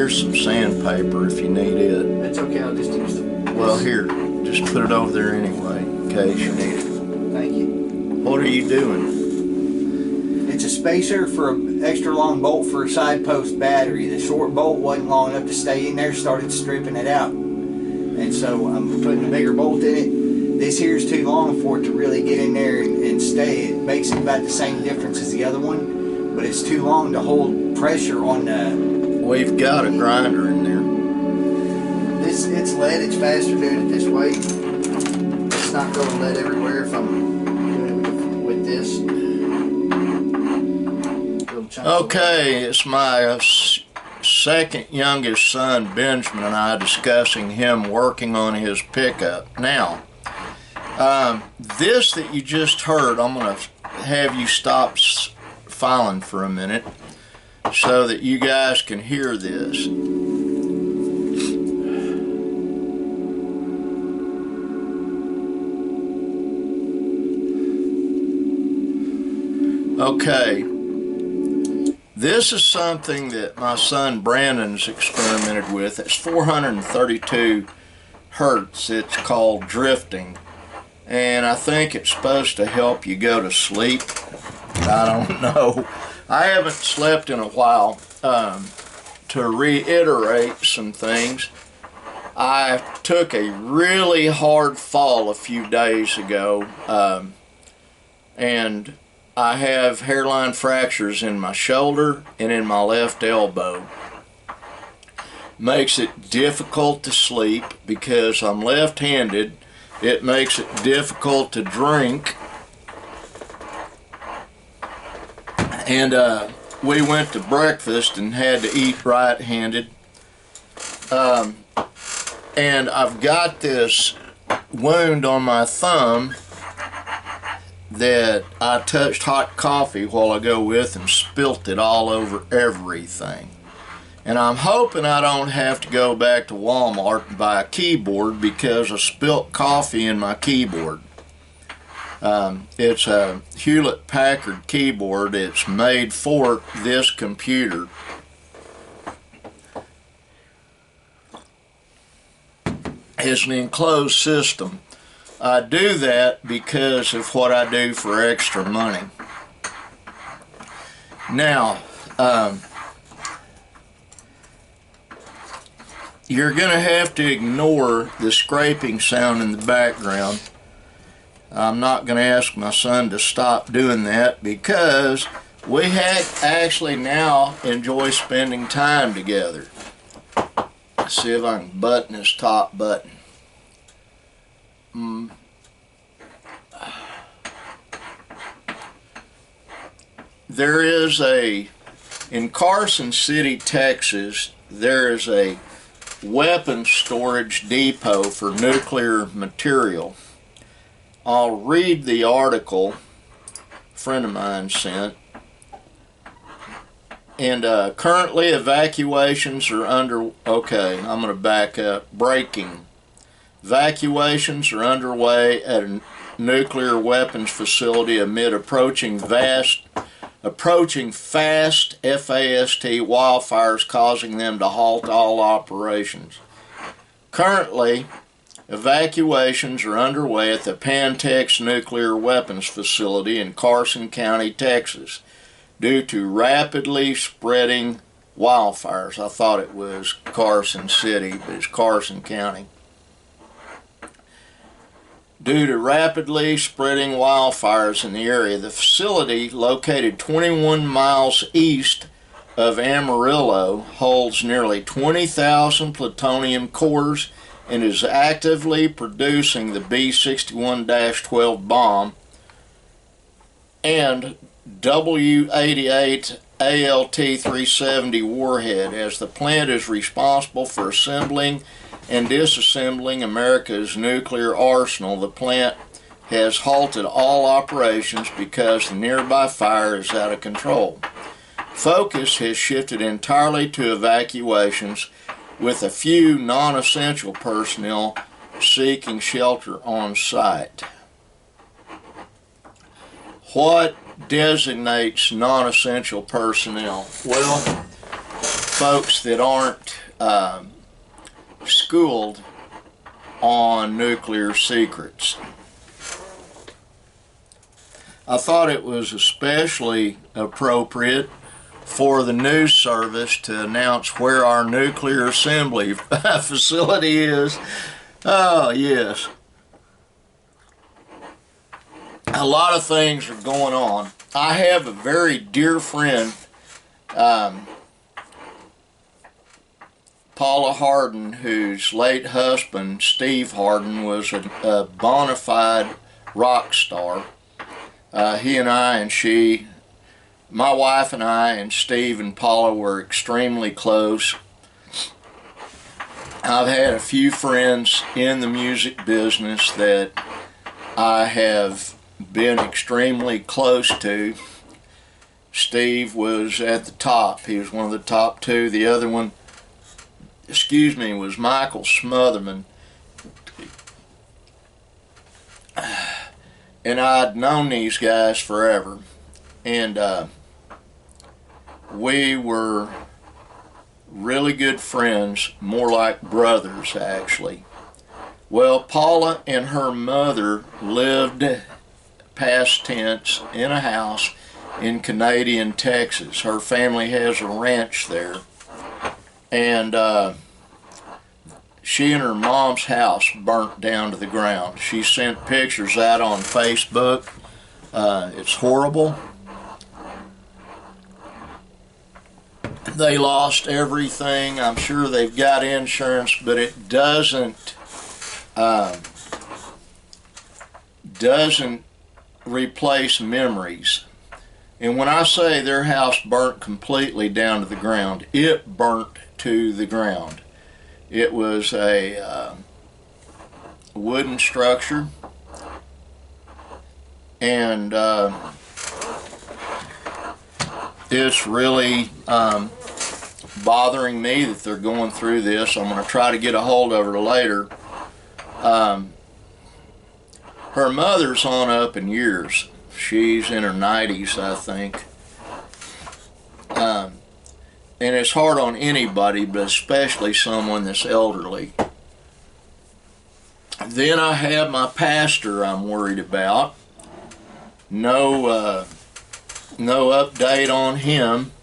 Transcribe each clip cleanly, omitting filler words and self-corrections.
Here's some sandpaper if you need it. That's okay, I'll just use the... Well, here, just put it over there anyway, in case you need it. Thank you. What are you doing? It's a spacer for an extra long bolt for a side post battery. The short bolt wasn't long enough to stay in there, started stripping it out. And so I'm putting a bigger bolt in it. This here's too long for it to really get in there and stay. It makes it about the same difference as the other one, but it's too long to hold pressure on the... We've got a grinder in there. It's lead, it's faster doing it this way. It's not going lead everywhere if I'm doing it with this. Okay, it's my second youngest son, Benjamin, and I discussing him working on his pickup. Now, this that you just heard, I'm going to have you stop filing for a minute so that you guys can hear this. Okay. This is something that my son Brandon's experimented with. It's 432 hertz. It's called drifting. And I think it's supposed to help you go to sleep. I don't know. I haven't slept in a while. To reiterate some things, I took a really hard fall a few days ago. And I have hairline fractures in my shoulder and in my left elbow. Makes it difficult to sleep because I'm left-handed. It makes it difficult to drink. And we went to breakfast and had to eat right-handed. And I've got this wound on my thumb that I touched hot coffee while I go with and spilt it all over everything. And I'm hoping I don't have to go back to Walmart and buy a keyboard because I spilt coffee in my keyboard. It's a Hewlett-Packard keyboard. It's made for this computer. It's an enclosed system. I do that because of what I do for extra money. Now, you're going to have to ignore the scraping sound in the background. I'm not going to ask my son to stop doing that because we actually now enjoy spending time together. Let's see if I can button this top button. There is in Carson City, Texas, there is a weapons storage depot for nuclear material. I'll read the article a friend of mine sent. And currently evacuations are okay, I'm going to back up. Breaking. Evacuations are underway at a nuclear weapons facility amid approaching fast FAST wildfires, causing them to halt all operations. Currently, evacuations are underway at the Pantex nuclear weapons facility in Carson County, Texas, due to rapidly spreading wildfires. I thought it was Carson City, but it's Carson County. Due to rapidly spreading wildfires in the area, the facility, located 21 miles east of Amarillo, holds nearly 20,000 plutonium cores and is actively producing the B-61-12 bomb and W-88 ALT-370 warhead, as the plant is responsible for assembling and disassembling America's nuclear arsenal. The plant has halted all operations because the nearby fire is out of control. Focus has shifted entirely to evacuations, with a few non-essential personnel seeking shelter on site. What designates non-essential personnel? Well, folks that aren't schooled on nuclear secrets. I thought it was especially appropriate for the news service to announce where our nuclear assembly facility is. Oh, yes. A lot of things are going on. I have a very dear friend, Paula Harden, whose late husband, Steve Harden, was a bona fide rock star. He and I and she, my wife and I and Steve and Paula were extremely close. I've had a few friends in the music business that I have been extremely close to. Steve was at the top. He was one of the top two. The other one, was Michael Smotherman. And I'd known these guys forever. And we were really good friends, more like brothers, actually. Well, Paula and her mother lived, past tense, in a house in Canadian, Texas. Her family has a ranch there. And she and her mom's house burnt down to the ground. She sent pictures out on Facebook. It's horrible. They lost everything. I'm sure they've got insurance, but it doesn't replace memories. And when I say their house burnt completely down to the ground, it burnt to the ground. It was a wooden structure, and it's really bothering me that they're going through this. I'm going to try to get a hold of her later. Her mother's on up in years. She's in her 90s, I think. And it's hard on anybody, but especially someone that's elderly. Then I have my pastor I'm worried about. No update on him.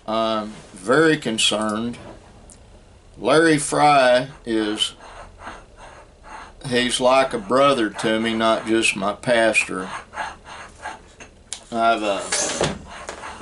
I'm very concerned. Larry Fry he's like a brother to me, not just my pastor.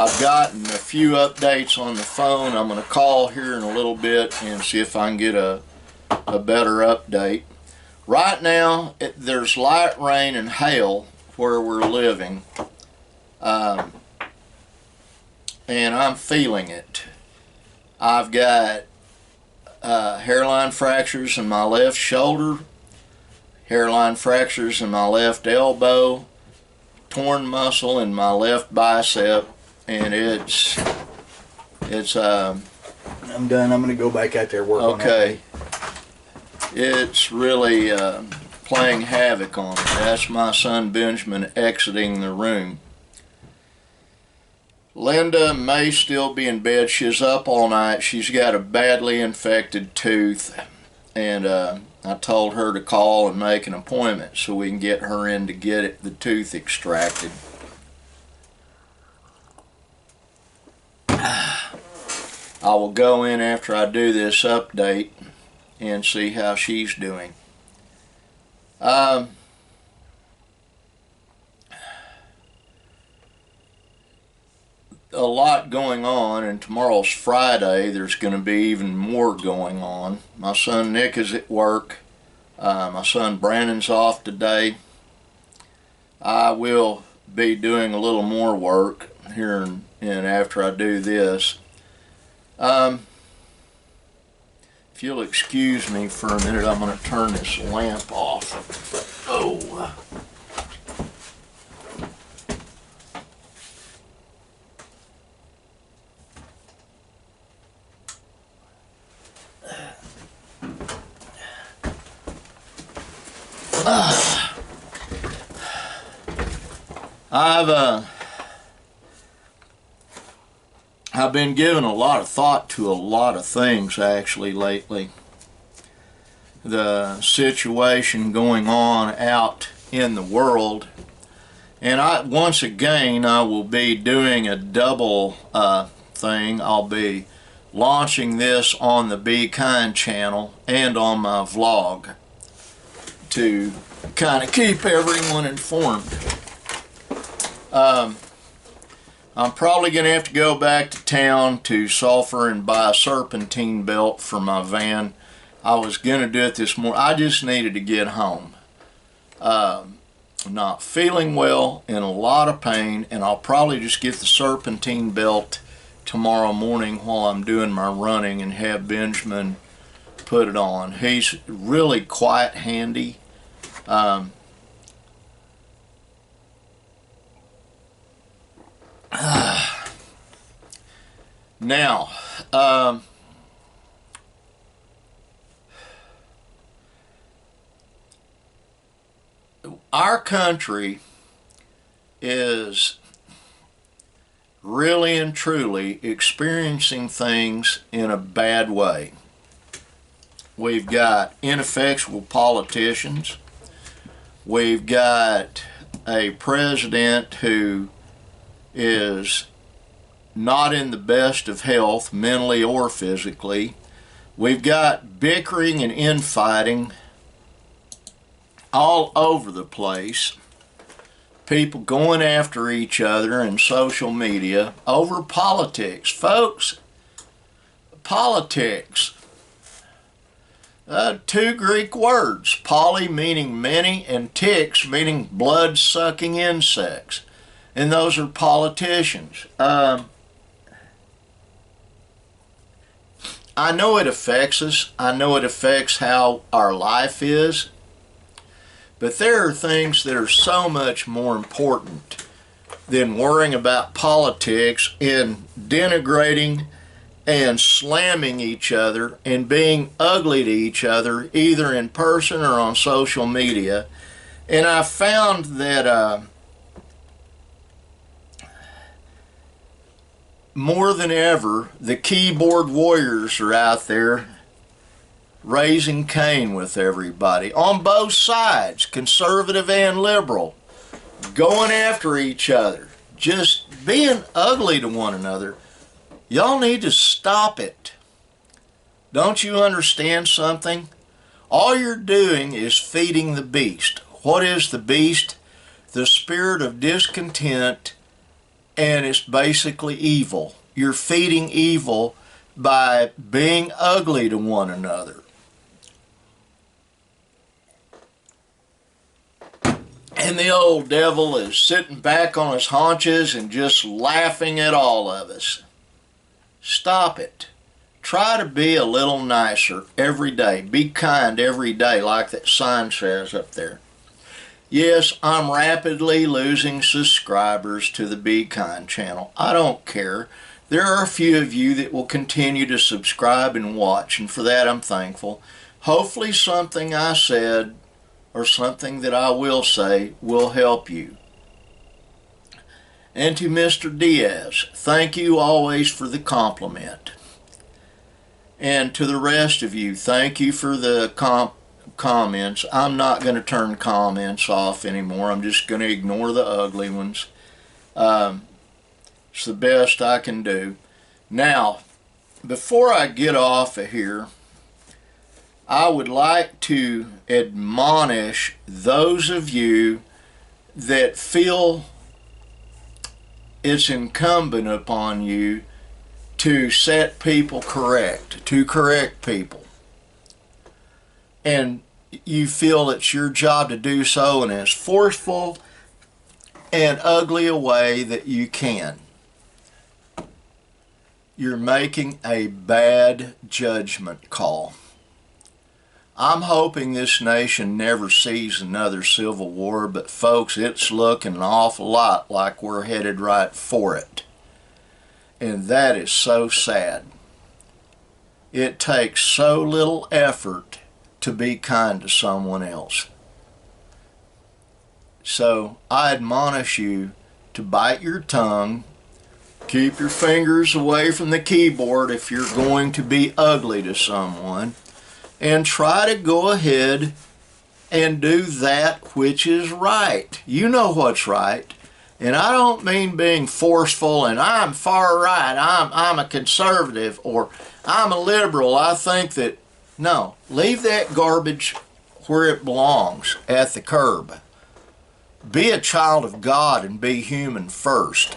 I've gotten a few updates on the phone. I'm going to call here in a little bit and see if I can get a better update. Right now, there's light rain and hail where we're living, and I'm feeling it. I've got hairline fractures in my left shoulder, hairline fractures in my left elbow, torn muscle in my left bicep, and it's I'm done. I'm going to go back out there and work on that. Okay. It's really playing havoc on me. That's my son Benjamin exiting the room. Linda may still be in bed. She's up all night. She's got a badly infected tooth, and I told her to call and make an appointment so we can get her in to get the tooth extracted. I will go in after I do this update and see how she's doing. A lot going on, and tomorrow's Friday. There's going to be even more going on. My son Nick is at work. My son Brandon's off today. I will be doing a little more work here and after I do this. If you'll excuse me for a minute, I'm going to turn this lamp off. Oh. I've been giving a lot of thought to a lot of things actually lately. The situation going on out in the world. And once again, I will be doing a double thing. I'll be launching this on the Be Kind channel and on my vlog to kind of keep everyone informed. I'm probably going to have to go back to town to Sulphur and buy a serpentine belt for my van. I was going to do it this morning. I just needed to get home. Not feeling well, in a lot of pain, and I'll probably just get the serpentine belt tomorrow morning while I'm doing my running and have Benjamin put it on. He's really quite handy. Now, our country is really and truly experiencing things in a bad way. We've got ineffectual politicians. We've got a president who is not in the best of health, mentally or physically. We've got bickering and infighting all over the place. People going after each other in social media over politics. Folks, politics. Two Greek words, poly meaning many and ticks meaning blood-sucking insects. And those are politicians. I know it affects us. I know it affects how our life is. But there are things that are so much more important than worrying about politics and denigrating and slamming each other and being ugly to each other, either in person or on social media. And I found that more than ever, the keyboard warriors are out there raising Cain with everybody on both sides, conservative and liberal, going after each other, just being ugly to one another. Y'all need to stop it. Don't you understand something? All you're doing is feeding the beast. What is the beast? The spirit of discontent, and it's basically evil. You're feeding evil by being ugly to one another. And the old devil is sitting back on his haunches and just laughing at all of us. Stop it. Try to be a little nicer every day. Be kind every day, like that sign says up there. Yes, I'm rapidly losing subscribers to the Be Kind channel. I don't care. There are a few of you that will continue to subscribe and watch, and for that I'm thankful. Hopefully something I said or something that I will say will help you. And to Mr. Diaz, thank you always for the compliment. And to the rest of you, thank you for the comments. I'm not going to turn comments off anymore. I'm just going to ignore the ugly ones. It's the best I can do. Now, before I get off of here, I would like to admonish those of you that feel it's incumbent upon you to set people correct, to correct people. And you feel it's your job to do so in as forceful and ugly a way that you can. You're making a bad judgment call. I'm hoping this nation never sees another civil war, but folks, it's looking an awful lot like we're headed right for it. And that is so sad. It takes so little effort to be kind to someone else. So I admonish you to bite your tongue, Keep your fingers away from the keyboard if you're going to be ugly to someone. And try to go ahead and do that which is right. You know what's right. And I don't mean being forceful and I'm far right, I'm a conservative, or I'm a liberal. I think that, no, leave that garbage where it belongs, at the curb. Be a child of God and be human first.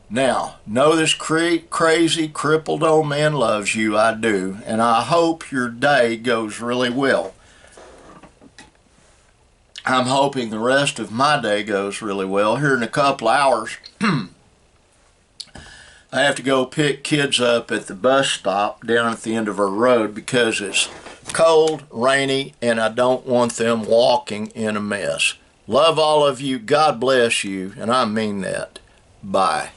Now, know this crazy, crippled old man loves you, I do, and I hope your day goes really well. I'm hoping the rest of my day goes really well. Here in a couple hours, I have to go pick kids up at the bus stop down at the end of our road because it's cold, rainy, and I don't want them walking in a mess. Love all of you. God bless you, and I mean that. Bye.